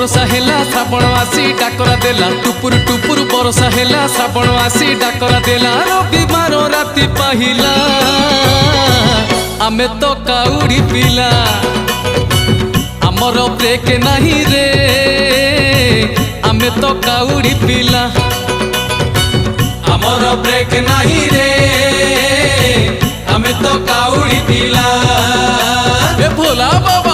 बरसा हेला श्रावण आसी डाकरा देला टुपुर बरसा हेला श्रावण आसी डाकरा देला रविवार राति पाहिला आमे तो काउड़ी पिला आमर ब्रेक नहीं रे आमे तो काउड़ी पिला आमर ब्रेक नहीं रे आमे तो काउड़ी पिला भोला बाबा।